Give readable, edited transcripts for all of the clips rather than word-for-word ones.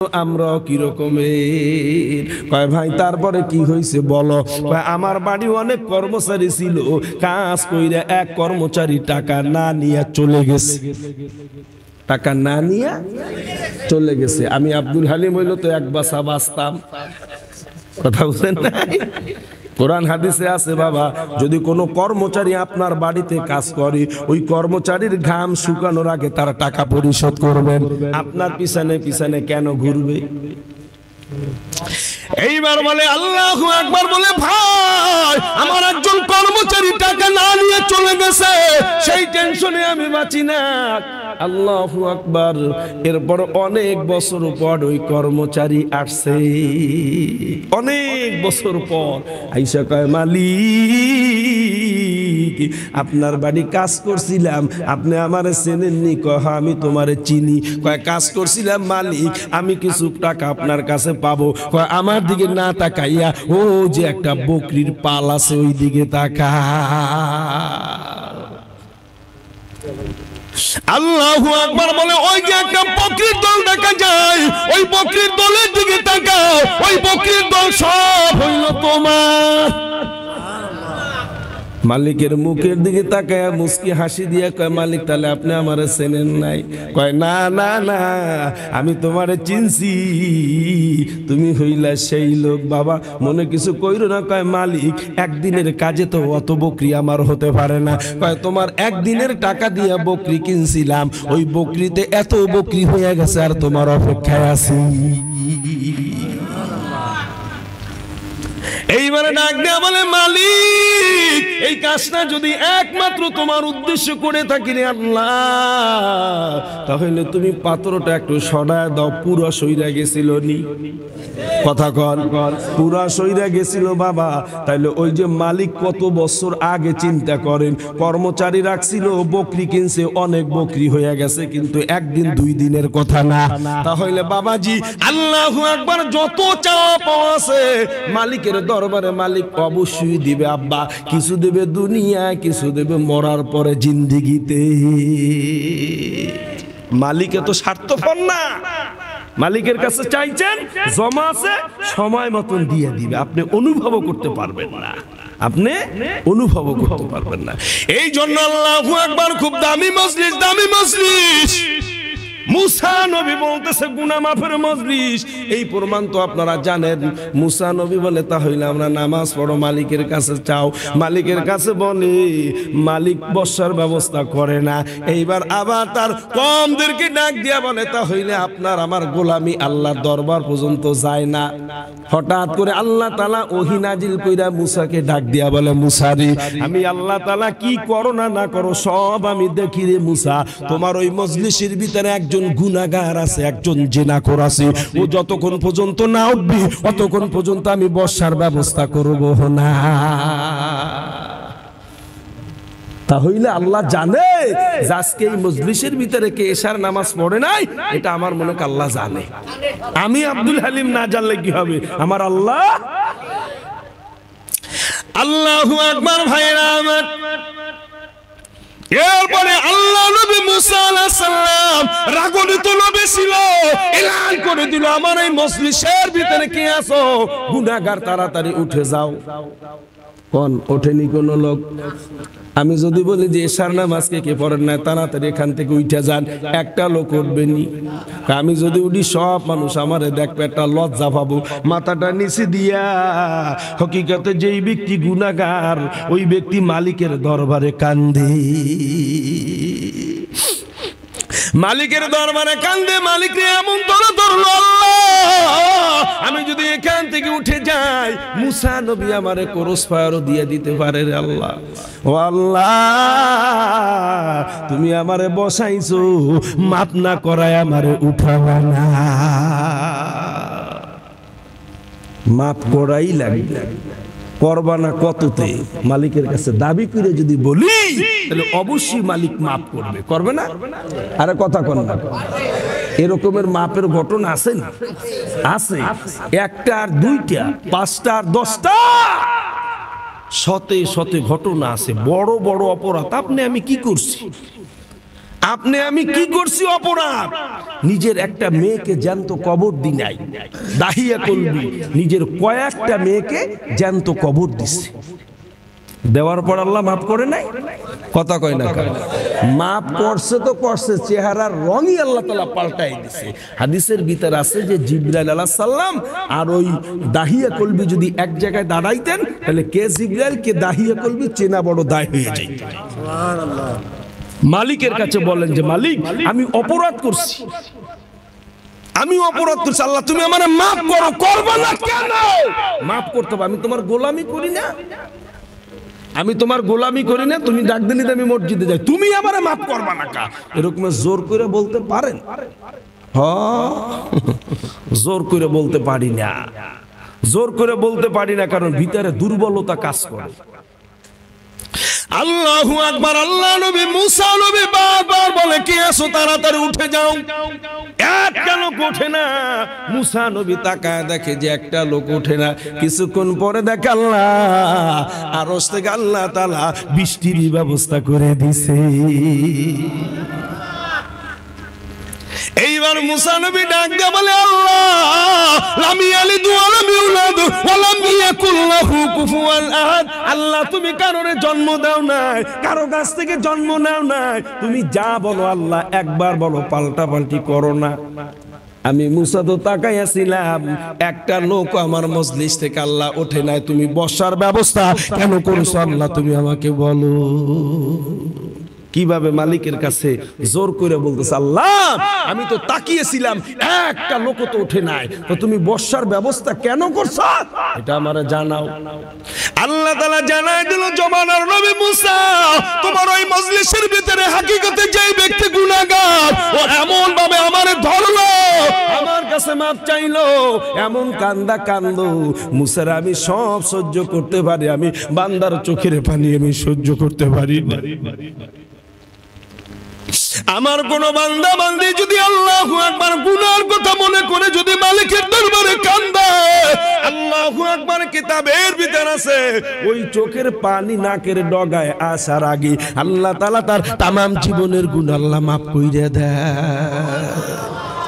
আমরা কি রকমের কয় ভাই তারপরে কি হয়েছে বলো। কয় আমার বাড়ি অনেক কর্মচারী ছিল, কাজ কইরা এক কর্মচারী টাকা না নিয়ে চলে গেছে, টাকা না নিয়ে চলে গেছে। আমি আব্দুল হালিম হইল তো এক বাসা বাঁচতাম, কথা বুঝেন নাই? কোরআন হাদিসে আছে বাবা, যদি কোনো কর্মচারী আপনার বাড়িতে কাজ করে ওই কর্মচারীর ঘাম শুকানোর আগে তার টাকা পরিশোধ করবেন। আপনার পিছনে পিছনে কেন ঘুরবে? এইবার বলে আল্লাহু আকবার, বলে ভাই আমার একজন কর্মচারী টাকা না নিয়ে চলে গেছে, সেই টেনশনে আমি বাঁচি না। আল্লাহু আকবার। এরপর অনেক বছর পর ওই কর্মচারী আসছে, অনেক বছর পর আইসা কয় মালিক আপনার বাড়ি কাজ করছিলাম, আপনি আমারে চেনেননি? কয় আমি তোমারে চিনি। কয় কাজ করছিলাম মালিক, আমি কিছু টাকা আপনার কাছে পাবো। কয় আমার দিকে না তাকাইয়া ও যে একটা বকরির পাল আছে ওই দিকে তাকা। আল্লাহু আকবার বলে ওই যে একটা বকরির দল দেখা যায়, ওই বকরির দলের দিকে তাকাও, ওই বকরির দল সব হইল তোমার। মালিকের মুখের দিকে তাকায় মুস্কি হাসি দিয়ে কয় মালিক তাহলে আপনি আমারে চেনেন নাই? কয় না না না, আমি তোমারে চিনছি, তুমি হইলা সেই লোক। বাবা মনে কিছু কইরো না। কয় মালিক একদিনের কাজে তো অত বকরি আমার হতে পারে না। কয় তোমার একদিনের টাকা দিয়ে বকরি কিনছিলাম, ওই বকরিতে এত বকরি হয়ে গেছে আর তোমার অপেক্ষায় আছি। এইবারে ডাক দেয়া বলে মালিক এই কাজটা যদি একমাত্র তোমার উদ্দেশ্য করে থাকি রে আল্লাহ, তাহলে তুমি পাত্রটা একটু সরায় দাও, পুরো সইরা গেছিল নি। কথা কন, পুরা সইরা গেছিল বাবা। তাইলে ওই যে মালিক কত বছর আগে চিন্তা করেন, কর্মচারী রাখছিল, বকরি কিনছে, অনেক বকরি হয়ে গেছে, কিন্তু একদিন দুই দিনের কথা না। তাহলে বাবাজি আল্লাহু আকবার, যত চাওয়া পাওয়া আছে মালিকের দরবারে মালিক অবশ্যই দিবে আব্বা। কিছু দেবে দুনিয়ায়, কিছু দেবে মরার পরে জিন্দেগিতে। মালিক এত স্বার্থপর না, মালিকের কাছে চাইছেন জমা আছে, সময় মতন দিয়ে দিবে, আপনি অনুভবও করতে পারবেন না, আপনি অনুভবও করতে পারবেন না। এই জন্য আল্লাহু আকবার, খুব দামি মজলিস, দামি মজলিস। মুসা নবী বলতেছে গুনাহ মাফের মজলিস। এই প্রমাণ তো আপনারা জানেন। মুসা নবী বলে তাহলে আমরা নামাজ পড়ো, মালিকের কাছে চাও। মালিকের কাছে বলে, মালিক বসার ব্যবস্থা করে না। এইবার আবার তার কমদেরকে ডাক দিয়া বলে তাহলে আপনার আমার গোলামি আল্লাহর দরবার পর্যন্ত যায় না। হঠাৎ করে আল্লাহ তাআলা ওহী নাজিল কইরা মুসাকে ডাক দিয়া বলে মুসা রে, আমি আল্লাহ তাআলা কি করো না না করো সব আমি দেখি রে মুসা। তোমার ওই মজলিসের ভিতরে একজন গুনাহগার আছে, একজন জিনাখোর আছে, ও যতক্ষণ পর্যন্ত না উঠবি ততক্ষণ পর্যন্ত আমি বসার ব্যবস্থা করব না। তাহলে আল্লাহ জানে যে আজকে এই মজলিসের ভিতরে কে এশার নামাজ পড়ে নাই, এটা আমার মনে হয় আল্লাহ জানে। আমি আব্দুল হালিম না জানলে কি হবে, আমার আল্লাহ। আল্লাহু আকবার ভাইরা আমার। এরপরে আল্লাহ নবী মুসা আলাইহিস সালাম রাগনিত নবী ছিল, এলান করে দিল আমার এই মজলিসের ভিতরে কে আছো গুনাহগার, তাড়াতাড়ি উঠে যাও। কোন ওঠেনি কোন লোক? আমি যদি বলি যে এশার নামাজ কে পড়েন না, তাড়াতাড়ি এখান থেকে উঠে যান, একটা লোক উঠবেনি। আমি যদি উঠি সব মানুষ আমারে দেখবে, একটা লজ্জা পাবো, মাথাটা নিচে দিয়া। হকিকতে যেই ব্যক্তি গুনাহগার ওই ব্যক্তি মালিকের দরবারে কান্দে, মালিকের দরবারে কান্দে। মালিক রে এমন ধরলো আমি যদি এখান থেকে উঠে যাই, মুসা নবী আমারে ক্রস ফায়ারও দিয়ে দিতে পারে রে আল্লাহ। ও আল্লাহ তুমি আমারে বসাইছো, মাপ না করায় আমারে উঠাবা না, মাপ করাই লাগবে। করবানা কততে মালিকের কাছে দাবি করে যদি বলি তাহলে অবশ্যই মালিক মাফ করবে, করবে না? আরে কথা কন না, এরকমের মাপের ঘটনা আছে না? আছে। একটা আর দুইটা, পাঁচটা আর 10টা, শতে শতে ঘটনা আছে। বড় বড় অপরাধ আপনি আমি কি করছি, আপনি আমি কি করছি অপরাধ? নিজের একটা মেয়েকে জ্যান্ত কবর দি নাই, দাহিয়া কলবি নিজের কয়েকটা মেয়েকে জ্যান্ত কবর দিছে। দেওয়ার পর আল্লাহ মাফ করে নাই? কথা কয় না কেন? মাফ করছে তো করছে, চেহারার রঙই আল্লাহ তাআলা পাল্টাই দিছে। হাদিসের ভিতরে আছে যে জিবরাইল আলাইহিস সালাম আর ওই দাহিয়া কলবি যদি এক জায়গায় দাঁড়াইতেন, তাহলে কে জিবরাইল কে দাহিয়া কলবি চেনা বড় দায় হয়ে যাইত। সুবহানাল্লাহ। মালিকের কাছে বলেন যে মালিক আমি অপরাধ করছি, আমি অপরাধ করছি, আল্লাহ তুমি আমারে মাফ করো। করবা না কেন? মাফ করতে হবে, আমি তোমার গোলামি করি না, আমি তোমার গোলামি করি না। তুমি ডাক দিলে আমি মসজিদে যাই, তুমি আমারে মাফ করবা না কা? এরকম জোর করে বলতে পারেন? হ্যাঁ, জোর করে বলতে পারি না, জোর করে বলতে পারি না, কারণ ভিতরে দুর্বলতা কাজ করে। আল্লাহু আকবার। আল্লাহ নবী মুসা নবী বারবার বলে কে আসো তাড়াতাড়ি উঠে যাও। একটা লোক ওঠে না। মুসা নবী তাকায় দেখে যে একটা লোক ওঠে না। কিছুক্ষণ পরে দেখে আল্লাহ আরশ থেকে আল্লাহ তাআলা বৃষ্টির ব্যবস্থা করে দিছে। এইবার মুসা নবী ডাক দিয়ে বলে আল্লাহ লাম ইয়ালিদ ওয়া লাম ইউলাদ ওয়া লাম ইয়াকুল লাহু কুফুয়ান আহাদ। আল্লাহ তুমি কারোরে জন্ম দাও নাই, কারো কাছ থেকে জন্ম নাও নাই, তুমি যা বলো আল্লাহ একবার বলো, পাল্টা পাল্টি করো না। আমি মুসা তো তাকাইয়াছিলাম, একটা লোক আমার মজলিস থেকে আল্লাহ ওঠে নাই, তুমি বসার ব্যবস্থা কেন করেছো আল্লাহ তুমি আমাকে বলো। কিভাবে মালিকের কাছে জোর করে বলতেছে আল্লাহ আমি তো তাকিয়েছিলাম, একটা লোক তো ওঠে নাই, তো তুমি বর্ষার ব্যবস্থা কেন করছো এটা আমারে জানাও। আল্লাহ তাআলা জানাই দিল জমানার নবী মুসা তোমার ওই মজলিসের ভিতরে হাকিকতে যেই ব্যক্তি গুনাহগার ও এমন ভাবে আমারে ধরলো, আমার কাছে মাপ চাইলো, এমন কান্দা কান্দো মুসার আমি সব সহ্য করতে পারি, আমি বান্দার চোখের পানি আমি সহ্য করতে পারি না। আমার কোন বান্দা বান্দি যদি আল্লাহু আকবার গুনার কথা মনে করে যদি মালিকের দরবারে কান্দে, আল্লাহু আকবার কিতাবের ভিতর আছে ওই চোখের পানি নাকের ডগায় আসার আগে আল্লাহ তাআলা তার तमाम জীবনের গুনাহ আল্লাহ মাফ কইরা দেয়।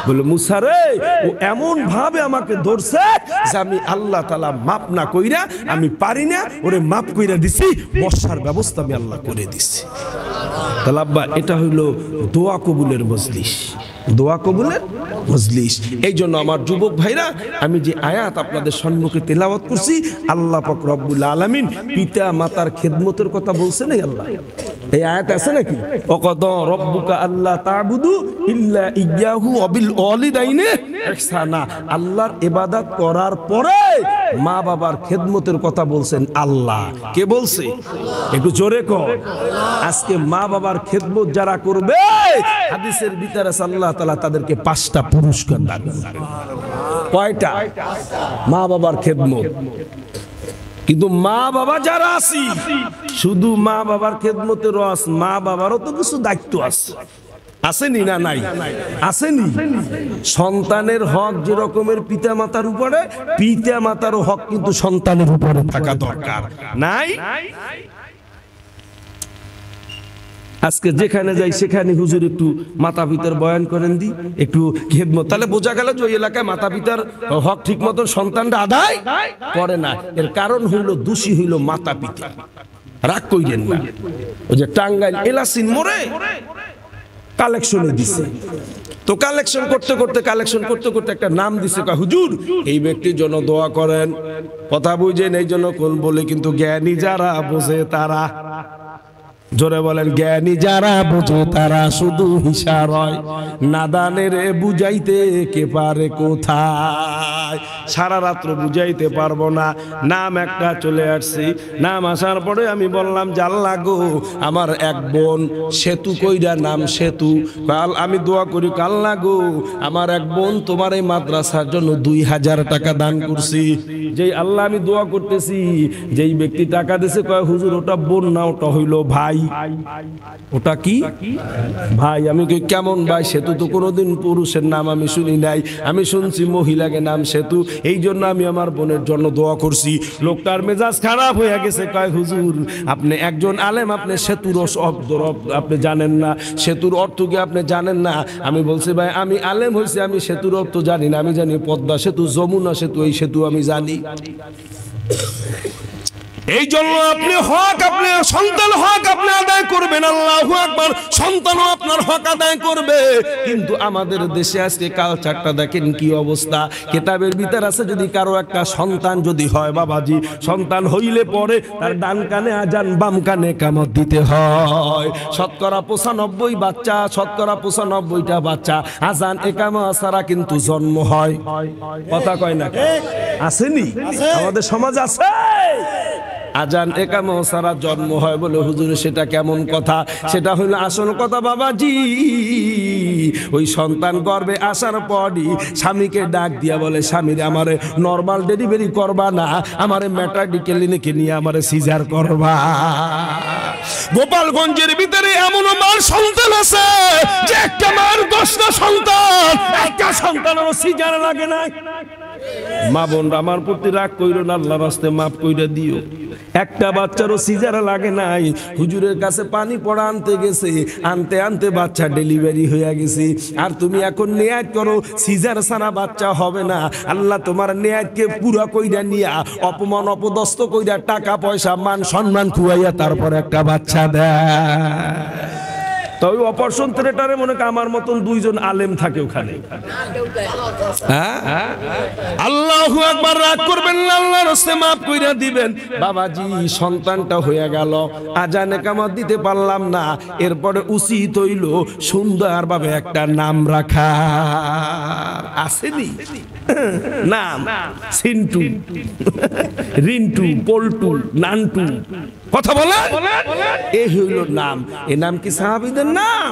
বলে মুসা রে ও এমন ভাবে আমাকে ধরছে যে আমি আল্লাহ তাআলা মাফ না কইরা আমি পারি না, ওরে মাফ কইরা দিছি, বর্ষার ব্যবস্থা আমি আল্লাহ করে দিছি। তাহলে আব্বা এটা হইল দোয়া কবুলের মজলিস, দোয়া কবুলের মজলিস। এই জন্য আমার যুবক ভাইরা আমি যে আয়াত আপনাদের সম্মুখে তেলাওয়াত করছি, আল্লাহ পাক রব্বুল আলামিন পিতা মাতার খেদমতের কথা বলছেন আল্লাহ। এই আয়াত আছে নাকি? ওয়াকাদা রাব্বুকা আল্লা তা'বুদু ইল্লা ইয়্যাহু ওয়া বিল ওয়ালিদাইনি ইহসানা। আল্লাহর ইবাদত করার পরে মা বাবার খেদমতের কথা বলছেন আল্লাহ। কে বলছে? একটু জোরে কর। আজকে মা বাবার খেদমত যারা করবে হাদিসের ভিতরে আল্লাহ তাআলা তাদেরকে 5টা পুরস্কার দান করবেন। কয়টা? মা বাবার খেদমত। কিন্তু মা বাবা যারা আছি শুধু মা বাবার খেদমতের রস, মা বাবারও তো কিছু দায়িত্ব আছে, আসেনি না নাই? আসেনি। সন্তানের হক যে রকমের পিতা মাতার উপরে, পিতা মাতারও হক কিন্তু সন্তানের উপরে থাকা দরকার। নাই? আজকে যেখানে যাই সেখানে হুজুর একটু মাতা পিতার বয়ান করেন দি, একটু খেদমত, তাহলে বোঝা গেল যে ওই এলাকায় মাতা পিতার হক ঠিক মতো সন্তানরা আদায় করে না। এর কারণ হইল দোষী হইল মাতা পিতা। রাগ কইরেন না। ওই যে টাঙ্গাইল এলাসিন মোড়ে কালেকশনে দিছে, তো কালেকশন করতে করতে একটা নাম দিছে, হুজুর এই ব্যক্তির জন্য দোয়া করেন। কথা বুঝেন? এই জন্য কোন বলে কিন্তু জ্ঞানী যারা বোঝে তারা, জোরে বলেন, জ্ঞানী যারা বোঝে তারা শুধু ইশারায়, নাদানের বুঝাইতে কে পারে কোথায়। সারা রাত্র বুঝাইতে পারবো না। নাম একটা চলে আসছি, নাম আসার পরে আমি বললাম যে আল্লাহ গো আমার এক বোন সেতু কইরা, নাম সেতু, কাল আমি দোয়া করি আল্লাহ গো আমার এক বোন তোমার এই মাদ্রাসার জন্য 2000 টাকা দান করছি। যেই আল্লাহ আমি দোয়া করতেছি, যেই ব্যক্তি টাকা দিছে কয় হুজুর ওটা বোন না, ওটা হইল ভাই। ভাই, ওটা কি ভাই। আমি কই কেমন ভাই? সেতু তো কোনোদিন পুরুষের নাম আমি শুনি নাই, আমি শুনছি মহিলাকে নাম সেতু, এই জন্য আমি আমার বোনের জন্য দোয়া করছি। লোকটার মেজাজ খারাপ হয়ে গেছে, কয় হুজুর আপনি একজন আলেম, আপনি সেতুর শব্দ আপনি জানেন না, সেতুর অর্থ কি আপনি জানেন না? আমি বলছি ভাই আমি আলেম হয়েছি, আমি সেতুর অর্থ জানি না, আমি জানি পদ্মা সেতু, যমুনা সেতু, এই সেতু আমি জানি। এই জন্য আপনি হক, আপনি সন্তান হক আপনি আদায় করবেন, আল্লাহু আকবার, সন্তানও আপনার হক আদায় করবে। কিন্তু আমাদের দেশে আজকে কালচারটা দেখেন কি অবস্থা। কিতাবের ভিতর আছে যদি কারো একটা সন্তান যদি হয় বাবাজি, সন্তান হইলে পরে তার ডান কানে আজান, বাম কানে কামত দিতে হয়। শতকরা 95 বাচ্চা, শতকরা 95টা বাচ্চা আজান একামত ছাড়া কিন্তু জন্ম হয়। কথা কয় না? আসেনি? আমাদের সমাজ আছে আজান একামত ছাড়া জন্ম হয় বলে হুজুর সেটা কেমন কথা? সেটা হইলো আসল কথা বাবাজি। ওই সন্তান গর্ভে আসার পরই স্বামীকে ডাক দিয়া বলে, স্বামীরে আমারে নরমাল ডেলিভারি করবা না, আমারে ম্যাটারনিটি ক্লিনিকে নিয়ে আমারে সিজার করবা। গোপালগঞ্জের ভিতরে এমন মার সন্তান আছে যে একটা মার 10টা সন্তান, একটা সন্তানেরও সিজার লাগে না। মা বোনরা আমার প্রতি রাগ কইরো না, আল্লাহর রাস্তায় মাফ কইরা দিও। একটা বাচ্চারও সিজার লাগে নাই। হুজুরের কাছে পানি পড়া আনতে গেছে, আনতে আনতে বাচ্চা ডেলিভারি হয়ে গেছে। আর তুমি এখন নিয়াত করো সিজার ছাড়া বাচ্চা হবে না। আল্লাহ তোমার নিয়াতকে পুরা কইরা নিয়া, অপমান অপদস্থ কইরা, টাকা পয়সা মান সম্মান খুয়াইয়া তারপর একটা বাচ্চা দেয়। তবে অপারেশন থিয়েটারে মনে কর আমার মতন 2 জন আলেম থাকে ওখানে। আল্লাহু আকবার, রাগ করবেন না, আল্লাহর রাস্তায় মাফ কইরা দিবেন। বাবাজি সন্তানটা হয়ে গেল, আজান একামত দিতে পারলাম না, এরপরে উচিত হইল সুন্দরভাবে একটা নাম রাখা। আসেনি নাম? সিন্টু, রিন্টু, পল্টু, নান্টু, কথা বলেন, এই হইল নাম। এ নাম কি সাহাবীদের নাম?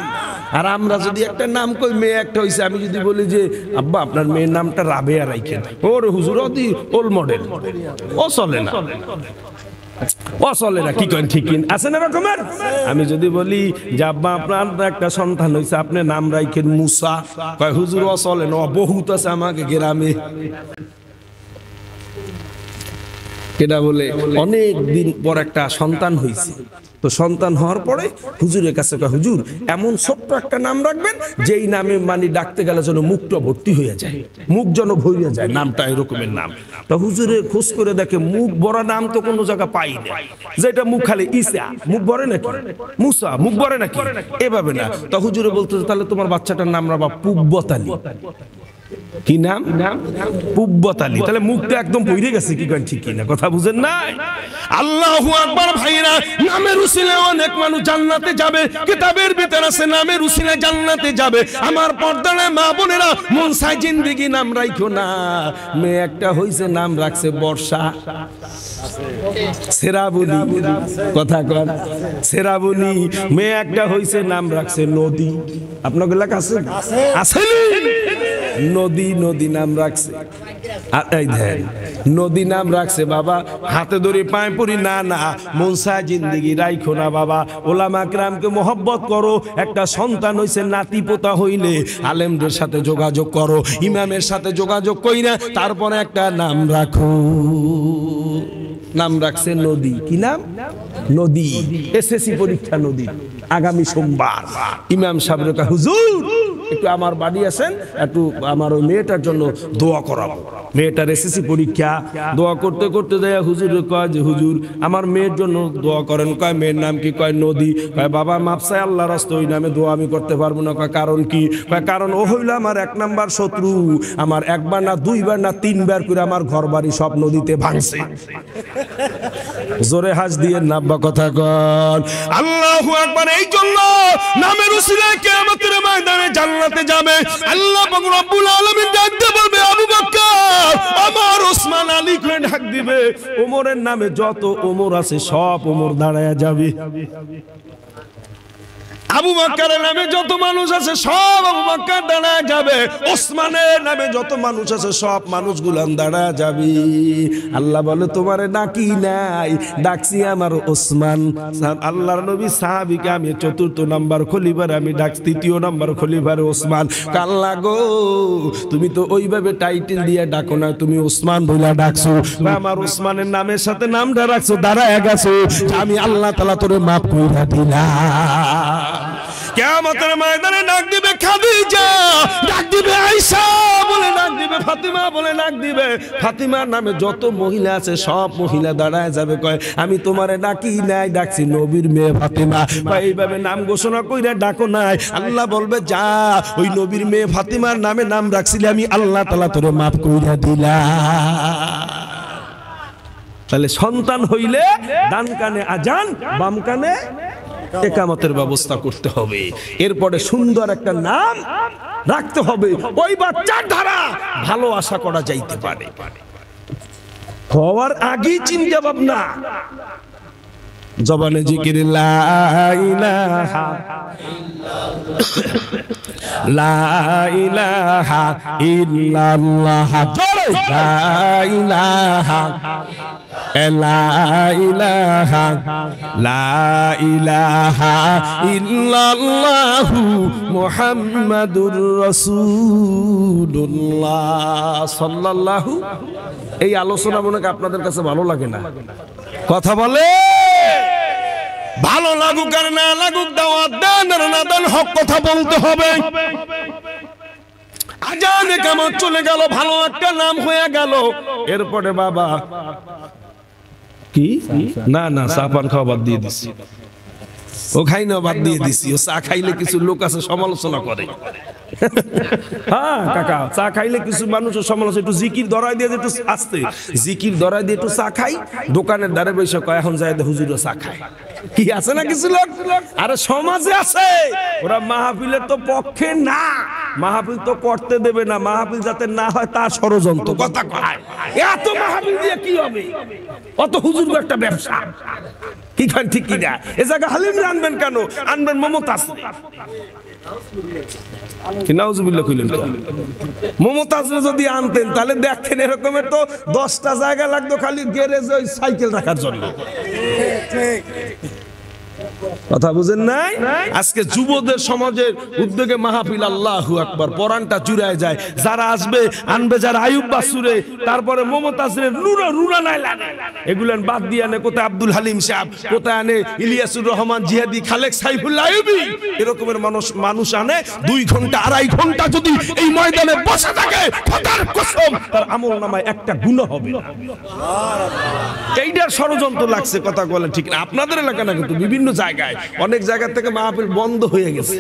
আর আমরা যদি একটা নাম কই, মেয়ে একটা হইছে, আমি যদি বলি যে আব্বা আপনার মেয়ের নামটা রাবেয়া রাখেন, ওর হুজুর অতি ওল্ড মডেল, ও চলে না, ও চলে না। কি করেন? ঠিক আছে না রকমের? আমি যদি বলি যে আব্বা আপনার একটা সন্তান হয়েছে, আপনি নাম রাখেন মুসা, কয় হুজুর ও চলে না, বহুত আছে আমাকে গ্রামে। কেডা বলে অনেক দিন পর একটা সন্তান হয়েছে, তো সন্তান হওয়ার পরে হুজুরের কাছে কয় হুজুর এমন ছোট্ট একটা নাম রাখবেন যেই নামে মানে ডাকতে গেলে যেন মুখটা ভর্তি হয়ে যায়, মুখ যেন ভরে যায়, নামটা এরকমের নাম। তো হুজুরে খোঁজ করে দেখে মুখ ভরা নাম তো কোনো জায়গা পাই না, যেটা মুখ খালি ইসা, মুখ ভরে নাকি মুসা, মুখ ভরে নাকি, এভাবে না। তো হুজুরে বলতে তাহলে তোমার বাচ্চাটার নাম রাখবা পুব্বতালি। কি নাম? পুব্বতালি। তাহলে মুখটা একদম বইরে গেছে। কি করেন? ঠিক কিনা? কথা বুঝেন না? আল্লাহু আকবার ভাইরা, নামের উসিলায় অনেক মানুষ জান্নাতে যাবে। কিতাবের ভিতরে আছে নামের উসিলায় জান্নাতে যাবে। আমার পর্দার মা বোনেরা, মন চায় জিন্দেগি নাম রাখো না। মেয়ে একটা হইছে, নাম রাখছে বর্ষা, সেরাবলি, কথা কর, সেরাবলি। মেয়ে একটা হইছে, নাম রাখছে নদী। আপনার এলাকা আছে? আসেনি? নদী, নদী নাম রাখছে। এই দেন নদী নাম রাখছে বাবা, হাতে ধরে পায়ে পড়ি, না না মন চায় জিন্দেগি রাইখো না বাবা। ওলামা কেরামকে মহব্বত করো। একটা সন্তান হইছে, নাতি পোতা হইলে আলেমদের সাথে যোগাযোগ করো, ইমামের সাথে যোগাযোগ কইরা তারপরে একটা নাম রাখো। নাম রাখছে নদী। কি নাম? নদী। এসএসসি পরীক্ষা নদী, আগামী সোমবার। ইমাম সাহেবের কাছে হুজুর একটু আমার বাড়ি আসেন, একটু আমার ওই মেয়েটার জন্য দোয়া করাবো। মেয়েটার এসএসসি পরীক্ষা। দোয়া করতে করতে যায় হুজুর কয় যে হুজুর আমার মেয়ের জন্য দোয়া করেন। কয় মেয়ের নাম কি? কয় নদী। কয় বাবা মাপসায় আল্লাহর রাস্তায় ওই নামে দোয়া আমি করতে পারবো না। কয় কারণ কি? কয় কারণ ও হইল আমার 1 নাম্বার শত্রু। আমার 1 বার না 2 বার না 3 বার করে আমার ঘর বাড়ি সব নদীতে ভাঙছে। জোরে হাস দিয়ে নাব্বা, কথা কর আল্লাহু আকবার। এই জন্য নামের উসিলায় কিয়ামতের ময়দানে জান্নাতে যাবে। আল্লাহ পাক রব্বুল আলামিন ডাকতে বলবে আবু বকর, ওমর, ওসমান, আলী করে ডাক দিবে। ওমরের নামে যত ওমর আছে সব ওমর দাঁড়ায়া যাবে। আবু বকরের নামে যত মানুষ আছে সব আবু বকর দাঁড়ায় যাবে, ওসমানের নামে যত মানুষ আছে সব মানুষগুলো দাঁড়ায় যাবে। আল্লাহ বলে তোমারে ডাকি নাই, ডাকছি আমার ওসমান। আল্লাহর নবী সাহাবীকে আমি চতুর্থ নাম্বার খলিফার আমি ডাকছি, তৃতীয় নাম্বার খলিফার ওসমান। আল্লাহ গো তুমি তো ওইভাবে টাইটেল দিয়ে ডাকো না, তুমি ওসমান বলে ডাকছো, আমার ওসমানের নামের সাথে নামটা রাখছো, দাঁড়ায় গেছো, আমি আল্লাহ তাআলা তোরে মাফ কইরা দিলাম। কিয়ামতের ময়দানে ডাক দিবে খাদিজা, ডাক দিবে আয়েশা বলে ডাক দিবে, ফাতিমা বলে ডাক দিবে। ফাতিমার নামে যত মহিলা আছে সব মহিলা দাঁড়ায় যাবে, কয় আমি তোমারে ডাকি নাই, ডাকছি নবীর মেয়ে ফাতিমা। এইভাবে নাম ঘোষণা কইরা ডাকো নাই। আল্লাহ বলবে যা ওই নবীর মেয়ে ফাতিমার নামে নাম রাখছিলি, আমি আল্লাহ তাআলা তোরে মাফ কইরা দিলাম। তাহলে সন্তান হইলে ডান কানে আজান, বাম কানে ইকামতের ব্যবস্থা করতে হবে। এরপরে সুন্দর একটা নাম রাখতে হবে, ওই বাচ্চার দ্বারা ভালো আশা করা যাইতে পারে। হওয়ার আগেই চিন্তা ভাবনা, জবানে জিকির লা ইলাহা লা ইলাহা ইল্লাল্লাহ, লা ইলাহা লা ইলাহা লা ইলাহা ইল্লাল্লাহু মুহাম্মাদুর রাসূলুল্লাহ সাল্লাল্লাহু। এই আলোচনা মনে হয় আপনাদের কাছে ভালো লাগে না? কথা বলে ভালো লাগুক আর না লাগুক, দাওয়াত দেন আর না দেন, হক কথা বলতে হবে। আজান ইকামত চলে গেল, ভালো একটা নাম হয়ে গেল। এরপরে বাবা কি না না চা পান খাওয়া বাদ দিয়ে দিছি, ও খাই না বাদ দিয়ে দিছি। ও চা খাইলে কিছু লোক আছে সমালোচনা করে। হ্যাঁ কাকা, চা খাইলে কিছু মানুষের সমালোচনা, একটু জিকির ধরাই দিয়ে একটু আস্তে জিকির ধরাই দিয়ে একটু চা খাই, দোকানের দ্বারে বসে কয় এখন যায় হুজুরও চা খায়। কি আছে না কিছু লোক? আরে সমাজে আছে, ওরা মাহফিলের তো পক্ষে না, মাহফিল তো করতে দেবে না, মাহফিল যাতে না হয় তার ষড়যন্ত্র। কথা কয় এত মাহফিল দিয়ে কি হবে, অত হুজুর একটা ব্যবসা। কি খান ঠিক কি না? এ জায়গা হালিম আনবেন কেন? আনবেন মমতাজ। মমতাজ যদি আনতেন তাহলে দেখতেন এরকমের তো 10টা জায়গা লাগতো খালি গ্যারেজে ওই সাইকেল রাখার জন্য। কথা বুঝেন নাই? আজকে যুবদের সমাজের উদ্যোগে মাহফিল, আল্লাহু আকবার, পরানটা জুড়ায় যায়। যারা আসবে আনবে যারা আইয়ুব বাসুরে, তারপরে মমতাজের নুরা নাই লাগে, এগুলান বাদ দিয়ে আনে কোথায় আব্দুল হালিম সাহেব, কোথায় আনে ইলিয়াসুর রহমান জিহাদি, খালেক সাইফুল্লাহ আইয়ুবী, এরকমের মানুষ আনে। 2 ঘন্টা 2.5 ঘন্টা যদি এই ময়দানে বসে থাকে, খোদার কসম তার আমলনামায় একটা গুনাহ হবে না। এইটার ষড়যন্ত্র লাগছে। কথা বলেন ঠিক না? আপনাদের এলাকা না, কিন্তু বিভিন্ন জায়গায় অনেক জায়গা থেকে মাহফিল বন্ধ হয়ে গেছে,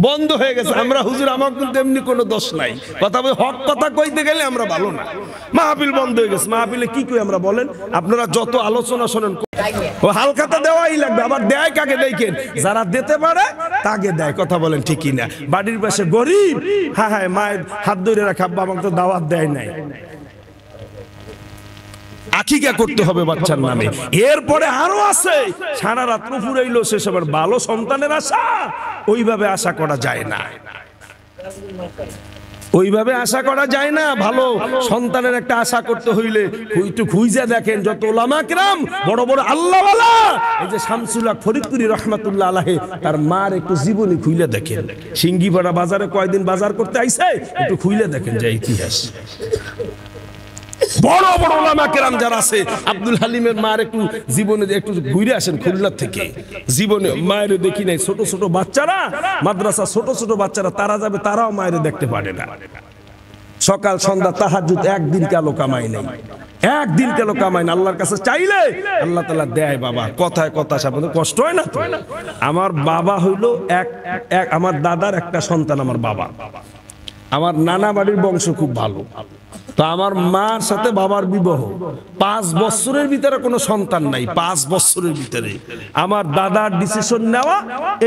বন্ধ হয়ে গেছে। আমরা হুজুর আমার কিন্তু এমনি কোনো দোষ নাই, কথা বলে হক কথা কইতে গেলে আমরা ভালো না। মাহফিল বন্ধ হয়ে গেছে, মাহফিলে কি কই আমরা বলেন? আপনারা যত আলোচনা শোনেন ও হালখাতা দেওয়াই লাগবে। আবার দেয় কাকে? দেখেন যারা দিতে পারে তাকে দেয়। কথা বলেন ঠিক কি না? বাড়ির পাশে গরিব, হ্যাঁ হ্যাঁ মায়ের হাত ধরে রাখা, আব্বা আমাকে তো দাওয়াত দেয় নাই, আকিকা করতে হবে বাচ্চার নামে। এরপরে আরো আছে, সারা রাত ফুরাইলো শেষ, আবার ভালো সন্তানের আশা ওইভাবে আশা করা যায় না, ওইভাবে আশা করা যায় না। ভালো সন্তানের একটা আশা করতে হইলে একটু খুঁজে দেখেন, যত উলামা কিরাম বড় বড় আল্লাহওয়ালা, এই যে শামসুল হক ফরিদপুরি রহমাতুল্লাহ আলাইহি, তার মার একটু জীবনী খুইলে দেখেন। সিঙ্গিপাড়া বাজারে কয়দিন বাজার করতে আইছে, একটু খুইলে দেখেন যে ইতিহাস। বড় বড় উলামা কেরাম যারা আছে, আব্দুল হালিমের মার একটু জীবনে একটু ঘুরে আসেন খুলনা থেকে, জীবনে মায়ের দেখি নাই। ছোট ছোট বাচ্চারা মাদ্রাসা, ছোট ছোট বাচ্চারা তারা যাবে, তারাও মায়ের দেখতে পারে না। সকাল সন্ধ্যা তাহাজ্জুদ, একদিন কালো কামাই নাই, একদিন কালো কামাই না। আল্লাহর কাছে চাইলে আল্লাহ তাআলা দেয়। বাবা কথায় কথা সাবধানে, কষ্ট হয় না তো? আমার বাবা হইলো আমার দাদার একটা সন্তান, আমার বাবা। আমার নানা বাড়ির বংশ খুব ভালো, তো আমার মার সাথে বাবার বিবাহ 5 বছরের ভিতরে কোনো সন্তান নাই। 5 বছরের ভিতরে আমার দাদার ডিসিশন নেওয়া,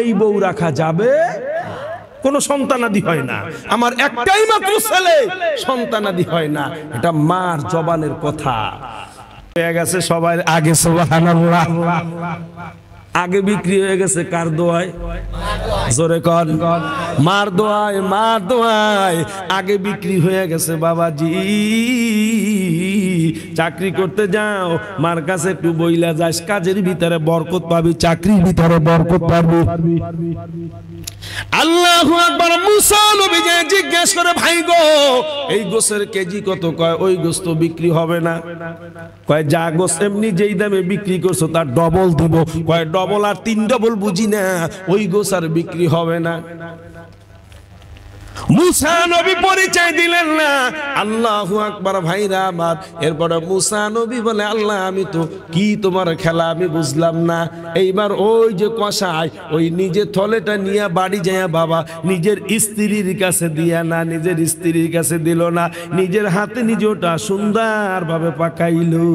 এই বউ রাখা যাবে, কোনো সন্তানাদি হয় না। আমার একটাই মাত্র ছেলে, সন্তানাদি হয় না। এটা মার জবানের কথা হয়ে গেছে সবাই আগে। সুবহানাল্লাহ। আগে বিক্রি হয়ে গেছে কার দোয়ায়? জোরে কর। মার দোয়ায়, মার দোয়ায় আগে বিক্রি হয়ে গেছে বাবাজি। চাকরি করতে যাও, মার কাছে একটু বইলা যাস, কাজের ভিতরে বরকত পাবি, চাকরির ভিতরে বরকত পাবি। আল্লাহু আকবার। মুসা নবী যে জিজ্ঞেস করে, ভাই গো এই গোশের কেজি কত? কয় ওই গোশ তো বিক্রি হবে না। কয় যা গোশ এমনি যেই দামে বিক্রি করছো তার ডবল দিব। কয় ডবল আর 3 ডবল বুঝি না, ওই গোশ আর বিক্রি হবে না। মুসা নবী পরিচয় দিলেন না। আল্লাহু আকবার ভাইরা আমার। এরপরে মুসা নবী বলে, আল্লাহ আমি তো কি তোমার খেলা আমি বুঝলাম না। এইবার ওই যে কষাই ওই নিজের থলেটা নিয়ে বাড়ি যায় বাবা, নিজের স্ত্রীর কাছে দিয়া না, নিজের স্ত্রীর কাছে দিল না, নিজের হাতে নিজে ওটা সুন্দরভাবে পাকাইলো।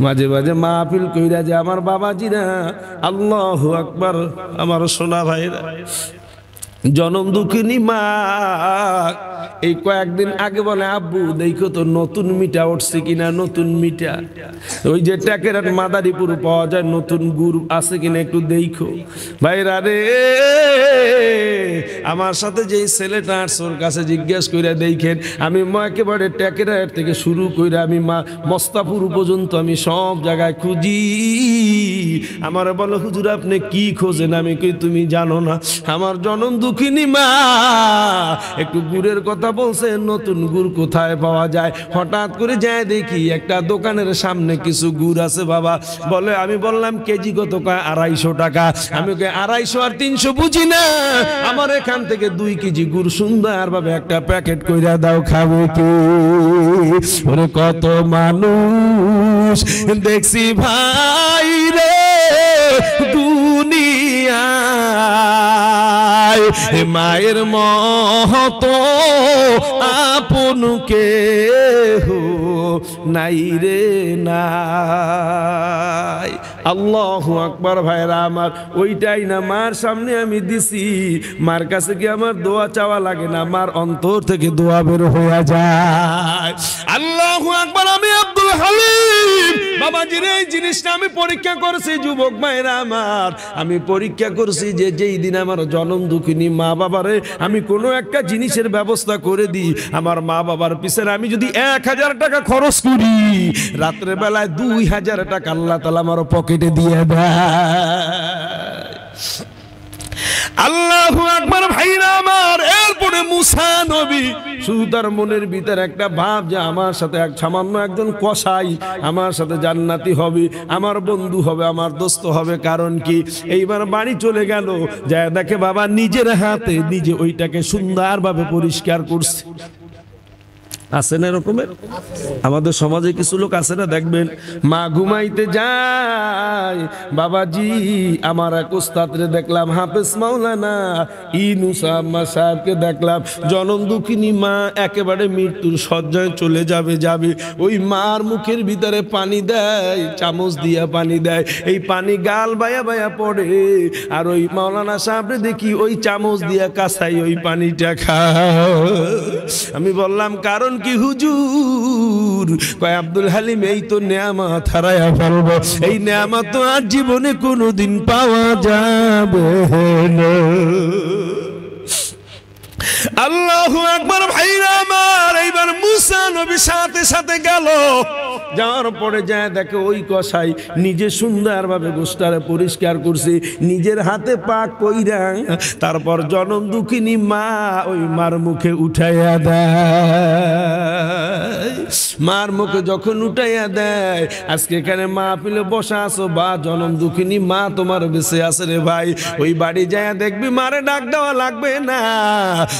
মাঝে মাঝে মাহফিল কইরা যে আমার বাবাজিরা, আল্লাহু আকবার, আমার সোনা ভাইরা, জনম দুঃখিনী মা এই কয়েকদিন আগে বলে, আব্বু দেখো তো নতুন মিঠা উঠছে কিনা, নতুন মিঠা ওই যে ট্যাকেরাট মাদারীপুর পাওয়া যায়, নতুন গুড় আছে কিনা একটু দেখো। ভাইরা রে, আমার সাথে যেই ছেলেটা আসছে ওর কাছে জিজ্ঞেস করে দেখেন, আমি একেবারে ট্যাকেরাট থেকে শুরু করে আমি মস্তাপুর পর্যন্ত আমি সব জায়গায় খুঁজি। আমার বলো হুজুর আপনি কি খোঁজেন? আমি কই তুমি জানো না, আমার জনম দুঃখিনী মা একটু গুড়ের কথা বলছে, নতুন গুড় কোথায় পাওয়া যায়। হঠাৎ করে যায় দেখি একটা দোকানের সামনে কিছু গুড় আছে বাবা। বলে, আমি বললাম কেজি কত? কয় 250 টাকা। আমি কই 250 আর 300 বুঝি না, আমার এখান থেকে 2 কেজি গুড় সুন্দর ভাবে একটা প্যাকেট কইরা দাও, খাবো কি? ওরে কত মানুষ দেখছি ভাই রে দুনিয়ায়, মায়ের মতো আপন কেহ নাই রে নাই। আল্লাহু আকবার ভাইরা আমার। ওইটাই না মার সামনে আমি দিছি, মার কাছে কি আমার দোয়া চাওয়া লাগে না, মার অন্তর থেকে দোয়া বের হয়ে যায়। আল্লাহু আকবার। আমি আব্দুল হালিম বাবাজির এই জিনিসটা আমি পরীক্ষা করছি যুবক ভাইরা আমার। আমি পরীক্ষা করছি যে যেই দিন আমার জনম দুঃখিনী মা বাবারে আমি কোনো একটা জিনিসের ব্যবস্থা করে দিই, আমার মা বাবার পিছনে আমি যদি 1000 টাকা খরচ করি, রাত্রে বেলায় 2000 টাকা আল্লাহ তাআলা আমার পকেটে দিয়ে দেয়। আল্লাহু আকবার ভাইরা আমার। এরপরে মুসা নবী শুধু তার মনের ভিতরে একটা ভাব যে আমার সাথে এক সামান্য একজন কসাই আমার সাথে জান্নাতি হবে, আমার বন্ধু হবে, আমার দোস্ত হবে। কারণ কি, এইবার বাড়ি চলে গেল, যায় দেখে বাবা নিজের হাতে নিজে ওইটাকে সুন্দরভাবে পরিষ্কার করছে। আছে না এরকমের? আমাদের সমাজে কিছু লোক আছে না, দেখবেন মা ঘুমাইতে যায়, বাবাজি আমার এক উস্তাদরে দেখলাম, হাফেজ মাওলানা ইউনূস আহমদ সাহেবকে দেখলাম, জনম দুঃখিনী মা একেবারে মৃত্যুর শয্যায় চলে যাবে, ওই মার মুখের ভিতরে পানি দেয়, চামচ দিয়া পানি দেয়, এই পানি গাল বায়া বায়া পড়ে, আর ওই মাওলানা সাহেবরে দেখি ওই চামচ দিয়া কাছাই ওই পানিটা খায়। আমি বললাম কারণ কি হুজুর? কয় আব্দুল হালিম এই তো নেয়ামত হারায়া ফেলবো, এই নেয়ামত তো আর জীবনে কোনোদিন পাওয়া যাবে না। আল্লাহু আকবার ভাইরা আমার। এইবার মুসা নবী সাথে সাথে গেল, যাওয়ার পরে যায় দেখে ওই কসাই নিজে সুন্দরভাবে গোশটারে পরিষ্কার করছে, নিজের হাতে পাক কইরা, তারপর জনম দুঃখিনী মা ওই মার মুখে উঠাইয়া দেয়। মার মুখে যখন উঠাইয়া দেয়, আজকে এখানে মাহফিলে বসা আছো বা জনম দুঃখিনী মা তোমার বেঁচে আছে রে ভাই, ওই বাড়ি যায় দেখবি মারে ডাক দেওয়া লাগবে না,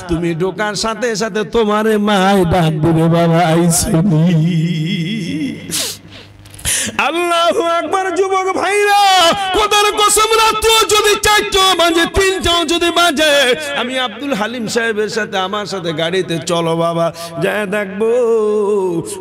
তুমি ঢোকার সাথে সাথে তোমারে মায় ডাক দিবে, বাবা আইসনি। আল্লাহু আকবার। যুবক ভাইরা, খোদার কসম রাত্র যদি 4টা বাজে 3টাও যদি বাজে, আমি আব্দুল হালিম সাহেবের সাথে আমার সাথে গাড়িতে চলো বাবা, যায় দেখবো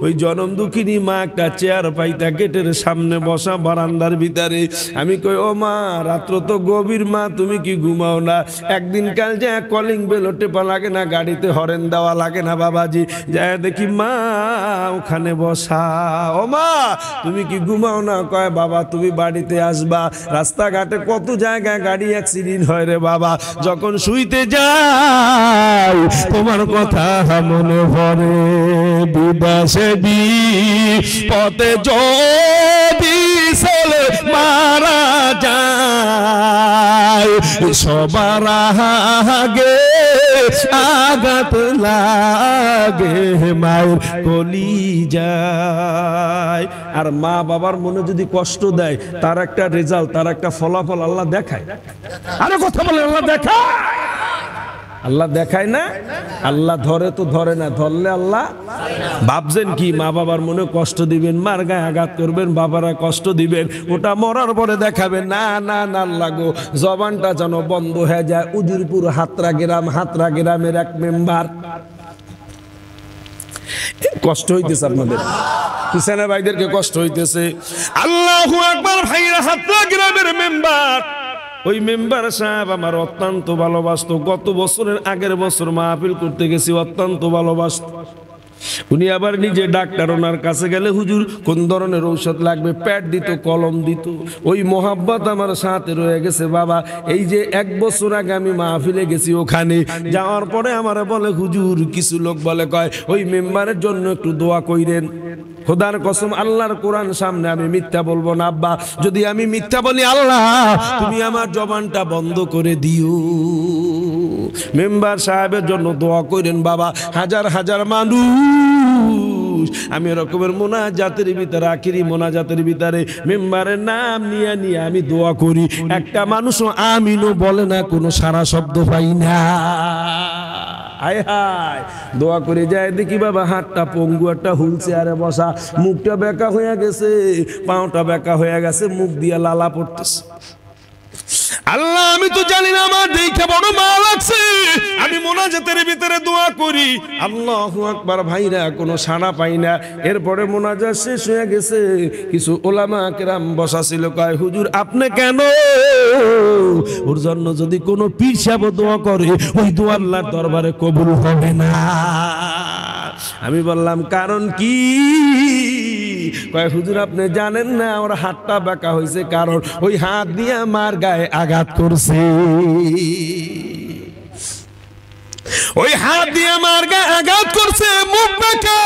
ওই জনম দুঃখিনী মা একটা চেয়ার পাইতা গেটের সামনে বসা বারান্দার ভিতরে। আমি কই ও মা, রাত্র তো গভীর মা, তুমি কি ঘুমাও না? একদিন কাল যায় কলিং বেল টেপা লাগে না, গাড়িতে হরেন দেওয়া লাগে না বাবাজি, যায় দেখি মা ওখানে বসা। ও মা, তুমি কি কি ঘুমাও না? কয় বাবা তুমি বাড়িতে আসবা, রাস্তাঘাটে কত জায়গায় গাড়ি অ্যাক্সিডেন্ট হয় রে বাবা, যখন শুইতে যাই তোমার কথা মনে পড়ে। বিদেশে পথে যদি ছেলে মারা যায় সবার আগে আঘাত লাগে মায়ের কলিজায়। আর মা বাবার মনে যদি কষ্ট দেয়, তার একটা রেজাল্ট, তার একটা ফলাফল আল্লাহ দেখায়। আরে কথা বলে আল্লাহ দেখায়, আল্লাহ দেখায় না? আল্লাহ ধরে তো ধরে না, ধরলে আল্লাহ ভাবছেন কি মা বাবার মনে কষ্ট দিবেন, মার গায়ে আঘাত করবেন, বাবারা কষ্ট দিবেন, ওটা মরার পরে দেখাবেন? না না না, আল্লাহ গো জবানটা যেন বন্ধ হয়ে যায়। উজিরপুর হাতরা গ্রামের এক মেম্বার, কষ্ট হইতেছে আপনাদের কিষানা ভাইদেরকে, কষ্ট হইতেছে। আল্লাহু আকবার ভাইরা, হাতরা গ্রামের মেম্বার, ওই মেম্বার সাহেব আমার অত্যন্ত ভালোবাসতো। গত বছরের আগের বছর মাহফিল করতে গেছি, অত্যন্ত ভালোবাসতো। উনি আবার নিজে ডাক্তার, ওনার কাছে গেলে হুজুর কোন ধরনের ঔষধ লাগবে, প্যাড দিত, কলম দিত। ওই মোহাব্বত আমার সাথে রয়ে গেছে বাবা। এই যে 1 বছর আগে আমি মাহফিলে গেছি, ওখানে যাওয়ার পরে আমার বলে হুজুর, কিছু লোক বলে কয় ওই মেম্বারের জন্য একটু দোয়া কইরেন। খোদার কসম, আল্লাহর কোরআন সামনে আমি মিথ্যা বলবো না আব্বা। যদি আমি মিথ্যা বলি, আল্লাহ তুমি আমার জবানটা বন্ধ করে দিও। মেম্বার সাহেবের জন্য দোয়া করেন বাবা। হাজার হাজার মানুষ, আমি এরকমের মোনাজাতের ভিতরে, আখিরি মোনাজাতের ভিতরে মেম্বারের নাম নিয়ে নিয়ে আমি দোয়া করি। একটা মানুষও আমিনও বলে না, কোনো সারা শব্দ পাই না। হায় হায়, দোয়া করে যায় দেখি বাবা হাতটা পঙ্গু, একটা হুইল চেয়ারে বসা, মুখটা বেঁকা হয়ে গেছে, পাওটা বেঁকা হয়ে গেছে, মুখ দিয়ে লালা পড়তেছে। আল্লাহ আমি তো জানি না, আমার দেখে বড় মা লাগছে, আমি মোনাজাতের ভিতরে দোয়া করি, আল্লাহু আকবার ভাইরা, কোনো সাড়া পাই না। এরপরে মোনাজাত শেষ হয়ে গেছে, কিছু ওলামা কেরাম বসা ছিল, কয় হুজুর আপনি কেন? ওর জন্য যদি কোনো পীর সাহেব দোয়া করে, ওই দোয়া আল্লাহর দরবারে কবুল হবে না। আমি বললাম কারণ কি? কয় হুজুর আপনি জানেন না, ওর হাতটা বাঁকা হয়েছে, কারণ ওই হাত দিয়ে আমার গায়ে আঘাত করছে। ওই হাত দিয়ে আমার গায়ে আঘাত করছে, মুখ বাঁকা,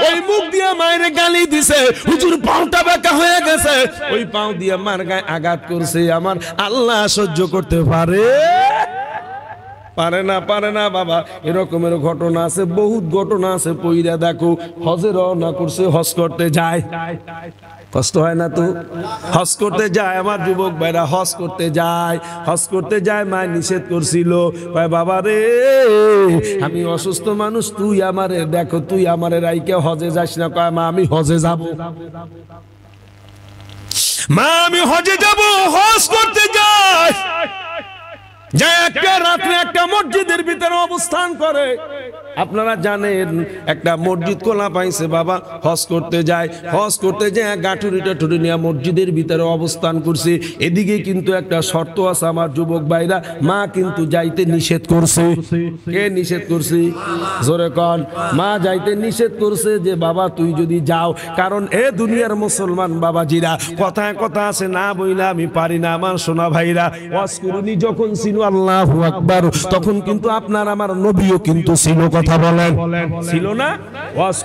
ওই মুখ দিয়ে মায়ের গালি দিছে। হুজুর পাউটা বাঁকা হয়ে গেছে, ওই পাও দিয়ে আমার গায়ে আঘাত করছে। আমার আল্লাহ সহ্য করতে পারে? পারে না, পারে না বাবা। এরকমের ঘটনা আছে, বহুত ঘটনা আছে। পইরা দেখো, হজে রওনা করছে, হজ করতে যায়, কষ্ট হয় না তো? হজ করতে যায় আমার যুবক ভাইরা, হজ করতে যায়, হজ করতে যায়। মায় নিষেধ করছিল, কয় বাবা রে আমি অসুস্থ মানুষ, তুই আমারে দেখো, তুই আমারে রাইকে হজে যাস না। কয় মা আমি হজে যাব, মা আমি হজে যাব, হজ করতে যাই। যে একটা রাত্রে একটা মসজিদের ভিতরে অবস্থান করে। আপনারা জানেন একটা মসজিদ খোলা পাইছে বাবা, হজ করতে যায়, হজ করতে যায় গাঠুরি টাঠুরি নিয়ে মসজিদের ভিতরে অবস্থান করছে। এদিকে কিন্তু একটা শর্ত আছে আমার যুবক ভাইরা, মা কিন্তু যাইতে নিষেধ করছে। কে নিষেধ করছে? জোরে কন। মা যাইতে নিষেধ করছে যে বাবা তুই যদি যাও, কারণ এ দুনিয়ার মুসলমান বাবাজিরা, কথায় কথা আছে, না বইলা আমি পারি না। আমার সোনা ভাইরা, ওয়াজ করুনি যখন ছিল, আল্লাহু আকবার, তখন কিন্তু আপনার আমার নবীও কিন্তু ছিল। কথা বলেন, ছিল না? ওয়াজ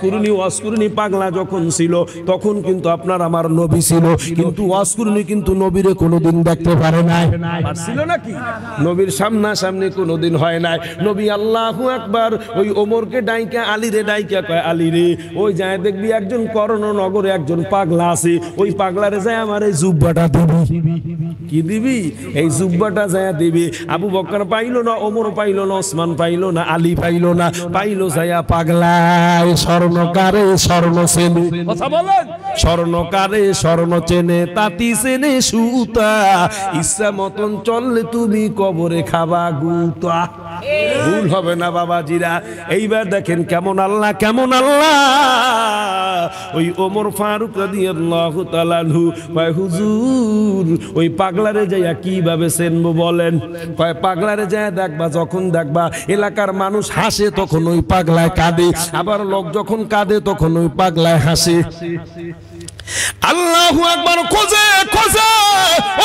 করুনি পাগলা যখন ছিল, তখন কিন্তু আপনার আমার নবী ছিল। কিন্তু ওয়াজ করুনি কিন্তু নবীরে কোনোদিন দেখতে পারে নাই, ছিল নাকি? নবীর সামনাসামনি কোনোদিন হয় নাই। নবী আল্লাহু আকবার ওই ওমরকে ডাইকা, আলীরে ডাইকা কয় আলী রে, ওই যায় দেখবি একজন করণনগরে একজন পাগলা আছে, ওই পাগলারে যায় আমার এই জুব্বাটা দিবি। কি দিবি? এই জুব্বাটা যায় দিবি। আবু বকর পাইলো না, ওমর পাইলো না, ওসমান পাইলো না, আলী পাইলো না, পাইলো যায়া পাগলায়। স্বর্ণকারে স্বর্ণ চেনে, কথা বলেন, স্বর্ণকারে স্বর্ণ চেনে, তাঁতি চেনে সুতা, ইচ্ছা মতন চললে তুমি কবরে খাবা গুতা। ভুল হবে না বাবাজিরা। এইবার দেখেন কেমন আল্লাহ, কেমন আল্লাহ। ওই ওমর ফারুক রাদিয়াল্লাহু তাআলা আনহু কয় হুজুর ওই পাগলারে যাইয়া কিভাবে চেনবো বলেন? কয় পাগলারে যাইয়া দেখবা, যখন দেখবা এলাকার মানুষ হাসে তখন ওই পাগলায় কাঁদে, আবার লোক যখন কাঁদে তখন ওই পাগলায় হাসে। আল্লাহু আকবার। খোঁজে খোঁজে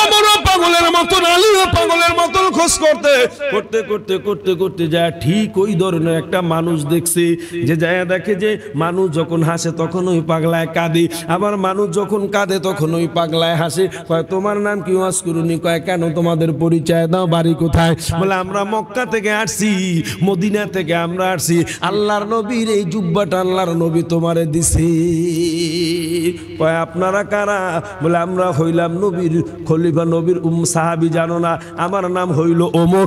ওমর পাগলের মতন, আলী পাগলের মতন খোঁজ করতে করতে করতে করতে করতে যায় ঠিক ওই ধরনের একটা মানুষ দেখছে, যে যায় দেখে যে মানুষ যখন হাসে তখন ওই পাগলায় কাঁদে, আবার মানুষ যখন কাঁদে তখন ওই পাগলায় হাসে। কয় তোমার নাম কি? ওয়াসকুরুনি। কয় কেন, তোমাদের পরিচয় দাও, বাড়ি কোথায়? বলে আমরা মক্কা থেকে আসছি, মদিনা থেকে আমরা আসছি, আল্লাহর নবীর এই জুব্বাটা আল্লাহর নবী তোমারে দিছে। কয় আপনারা কারা? বলে আমরা হইলাম নবীর খলিফা, নবীর সাহাবী। জানো না আমার নাম হইল ওমর,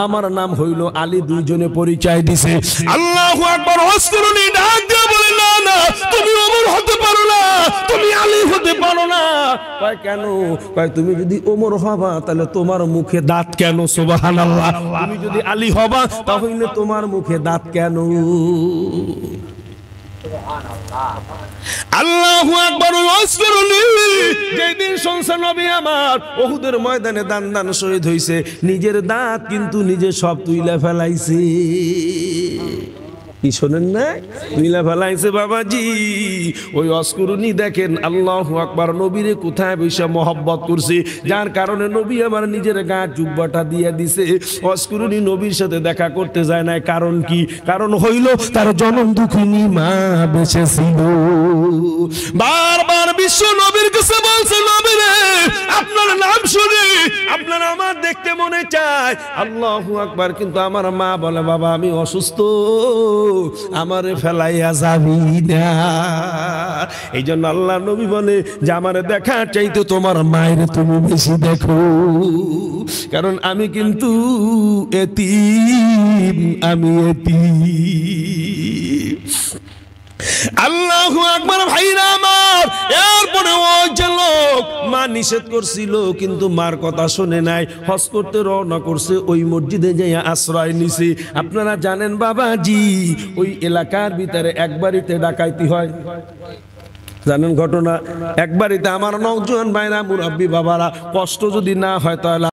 আমার নাম হইল আলী। দুইজনে পরিচয় দিছে। আল্লাহু আকবার। ওয়াসকুরুনি ডাক দিয়ে বলে না না, তুমি ওমর হতে পারো না, তুমি আলী হতে পারো না। কয় কেন? কয় তুমি যদি ওমর হবা তাহলে তোমার মুখে দাঁত কেন? সুবহানাল্লাহ। তুমি যদি আলী হবা তাহলে তোমার মুখে দাঁত কেন? আল্লাহু আকবার। ওয়াসকুরুনি। যেদিন শুনছে নবী আমার উহুদের ময়দানে দান দান শহীদ হইছে, নিজের দাঁত কিন্তু নিজে সব তুইলা ফেলাইছে। কি শোনেন না? তুইলা ফেলাইছে বাবাজি। ওই ওয়াসকুরুনি দেখেন, আল্লাহু আকবার, নবীরে কোথায় বসে মহব্বত করছে, যার কারণে নবী আমার নিজের গায়ে জুব্বাটা দিয়ে দিছে। ওয়াসকুরুনি নবীর সাথে দেখা করতে যায় না। কারণ কি? কারণ হইল তার জনম দুঃখিনী মা বেঁচে ছিল। বারবার বিশ্ব নবীর কাছে বলছে, নবীরে আপনার নাম শুনে আপনার আমার দেখতে মনে চায়। আল্লাহু আকবার। কিন্তু আমার মা বলে, বাবা আমি অসুস্থ, আমারে ফেলাইয়া যাবি না। এই জন্য আল্লাহ নবী বলে যে আমারে দেখা চাইতে তোমার মায়ের তুমি বেশি দেখো, কারণ আমি কিন্তু এতিম, আমি এতিম। আল্লাহু আকবার। ভাইরা আমার, এরপরে ওই যে লোক মা নিষেধ করছিল কিন্তু মার কথা শুনে নাই, হজ করতে রওনা করছে, ওই মসজিদে যাইয়া আশ্রয় নিছে। আপনারা জানেন বাবাজি, ওই এলাকার ভিতরে এক বাড়িতে ডাকাইতি হয়। জানেন ঘটনা? এক বাড়িতে আমার নওজোয়ান ভাইরা, মুরব্বী বাবারা, কষ্ট যদি না হয় তাহলে